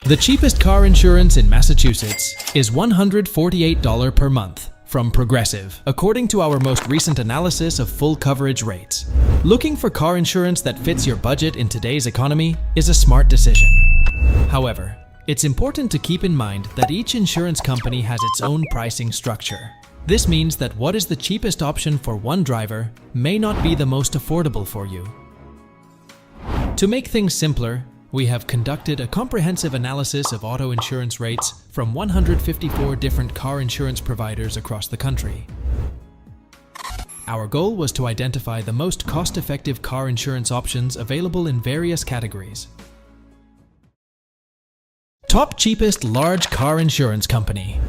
The cheapest car insurance in Massachusetts is $148 per month from Progressive, according to our most recent analysis of full coverage rates. Looking for car insurance that fits your budget in today's economy is a smart decision. However, it's important to keep in mind that each insurance company has its own pricing structure. This means that what is the cheapest option for one driver may not be the most affordable for you. To make things simpler, we have conducted a comprehensive analysis of auto insurance rates from 154 different car insurance providers across the country. Our goal was to identify the most cost-effective car insurance options available in various categories. Top cheapest large car insurance company.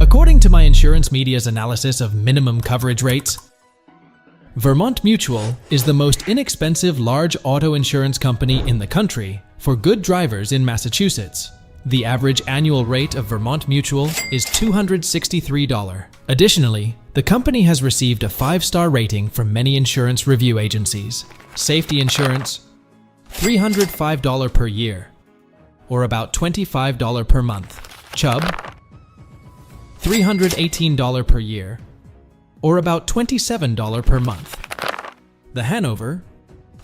According to My Insurance Media's analysis of minimum coverage rates, Vermont Mutual is the most inexpensive large auto insurance company in the country for good drivers in Massachusetts. The average annual rate of Vermont Mutual is $263. Additionally, the company has received a 5-star rating from many insurance review agencies. Safety insurance, $305 per year, or about $25 per month. Chubb, $318 per year, or about $27 per month. The Hanover,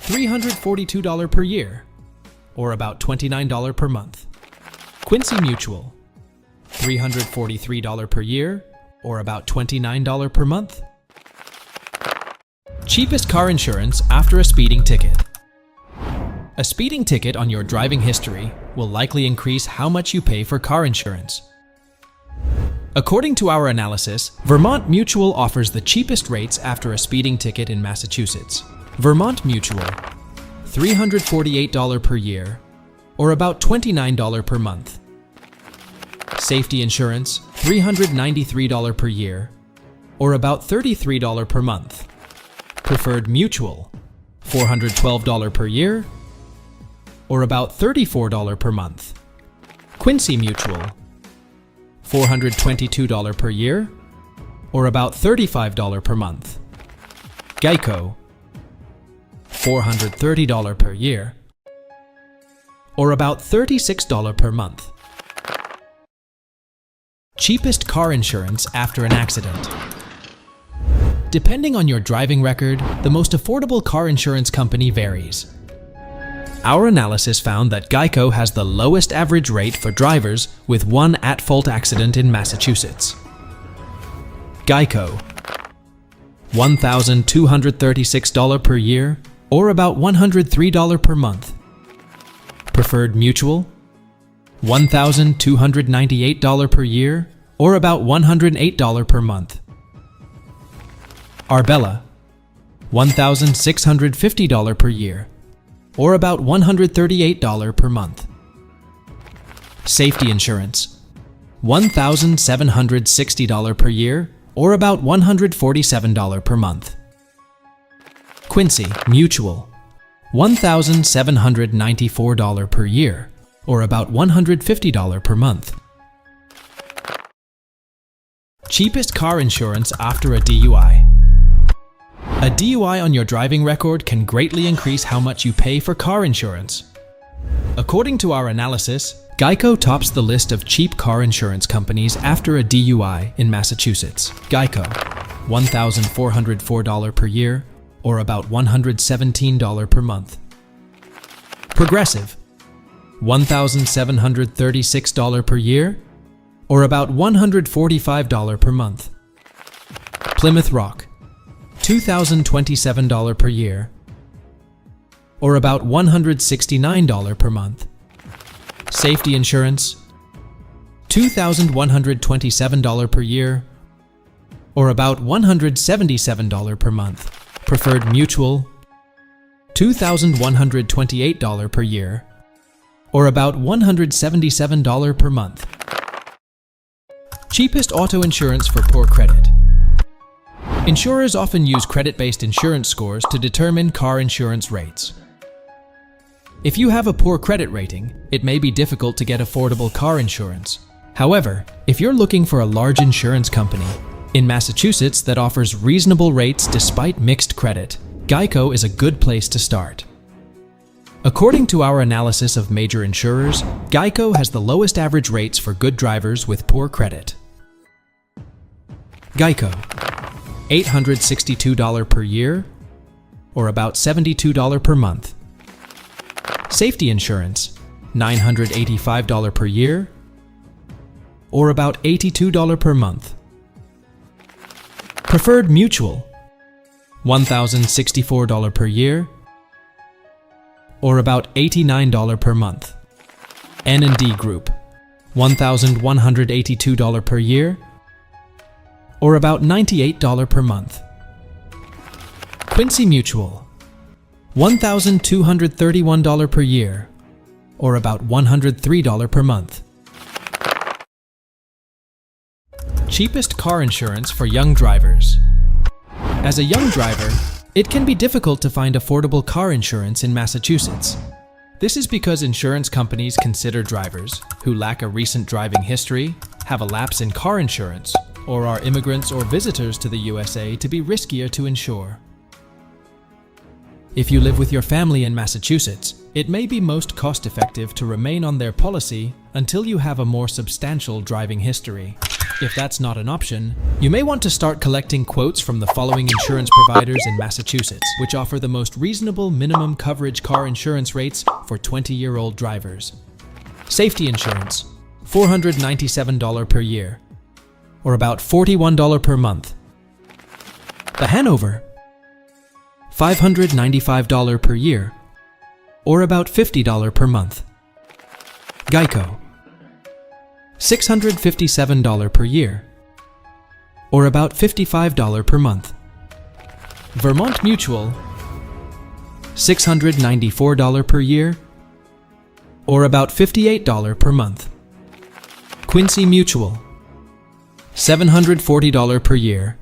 $342 per year, or about $29 per month. Quincy Mutual, $343 per year, or about $29 per month. Cheapest car insurance after a speeding ticket. A speeding ticket on your driving history will likely increase how much you pay for car insurance. According to our analysis, Vermont Mutual offers the cheapest rates after a speeding ticket in Massachusetts. Vermont Mutual, $348 per year, or about $29 per month. Safety insurance, $393 per year, or about $33 per month. Preferred Mutual, $412 per year, or about $34 per month. Quincy Mutual, $422 per year, or about $35 per month. Geico, $430 per year, or about $36 per month. Cheapest car insurance after an accident. Depending on your driving record, the most affordable car insurance company varies. Our analysis found that Geico has the lowest average rate for drivers with one at-fault accident in Massachusetts. Geico, $1,236 per year, or about $103 per month. Preferred Mutual, $1,298 per year, or about $108 per month. Arbella, $1,650 per year, or about $138 per month. Safety insurance, $1,760 per year, or about $147 per month. Quincy Mutual, $1,794 per year, or about $150 per month. Cheapest car insurance after a DUI. A DUI on your driving record can greatly increase how much you pay for car insurance. According to our analysis, Geico tops the list of cheap car insurance companies after a DUI in Massachusetts. Geico, $1,404 per year, or about $117 per month. Progressive, $1,736 per year, or about $145 per month. Plymouth Rock, $2,027 per year, or about $169 per month. Safety insurance, $2,127 per year, or about $177 per month. Preferred Mutual, $2,128 per year, or about $177 per month. Cheapest auto insurance for poor credit. Insurers often use credit-based insurance scores to determine car insurance rates. If you have a poor credit rating, it may be difficult to get affordable car insurance. However, if you're looking for a large insurance company in Massachusetts that offers reasonable rates despite mixed credit, Geico is a good place to start. According to our analysis of major insurers, Geico has the lowest average rates for good drivers with poor credit. Geico, $862 per year, or about $72 per month. Safety insurance, $985 per year, or about $82 per month. Preferred Mutual, $1,064 per year, or about $89 per month. N&D Group, $1,182 per year, or about $98 per month. Quincy Mutual, $1,231 per year, or about $103 per month. Cheapest car insurance for young drivers. As a young driver, it can be difficult to find affordable car insurance in Massachusetts. This is because insurance companies consider drivers who lack a recent driving history, have a lapse in car insurance, or are immigrants or visitors to the USA to be riskier to insure. If you live with your family in Massachusetts, it may be most cost-effective to remain on their policy until you have a more substantial driving history. If that's not an option, you may want to start collecting quotes from the following insurance providers in Massachusetts, which offer the most reasonable minimum coverage car insurance rates for 20-year-old drivers. Safety insurance, $497 per year, or about $41 per month. The Hanover, $595 per year, or about $50 per month. Geico, $657 per year, or about $55 per month. Vermont Mutual, $694 per year, or about $58 per month. Quincy Mutual, $740 per year,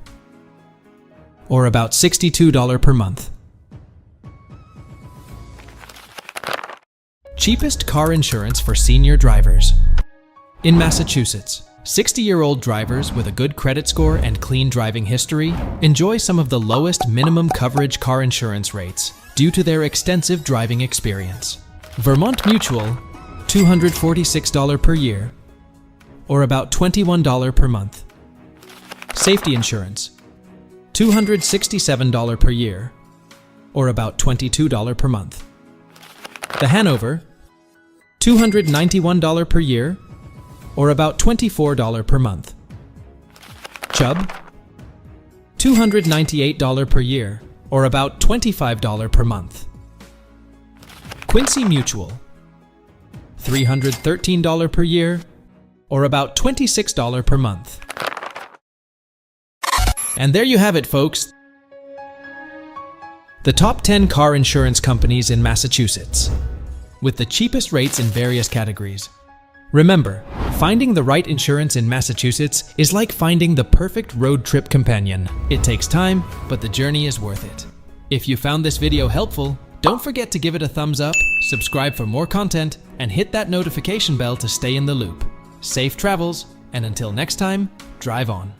or about $62 per month. Cheapest car insurance for senior drivers. In Massachusetts, 60-year-old drivers with a good credit score and clean driving history enjoy some of the lowest minimum coverage car insurance rates due to their extensive driving experience. Vermont Mutual, $246 per year, or about $21 per month. Safety insurance, $267 per year, or about $22 per month. The Hanover, $291 per year, or about $24 per month. Chubb, $298 per year, or about $25 per month. Quincy Mutual, $313 per year, or about $26 per month. And there you have it, folks. The top 10 car insurance companies in Massachusetts, with the cheapest rates in various categories. Remember, finding the right insurance in Massachusetts is like finding the perfect road trip companion. It takes time, but the journey is worth it. If you found this video helpful, don't forget to give it a thumbs up, subscribe for more content, and hit that notification bell to stay in the loop. Safe travels, and until next time, drive on.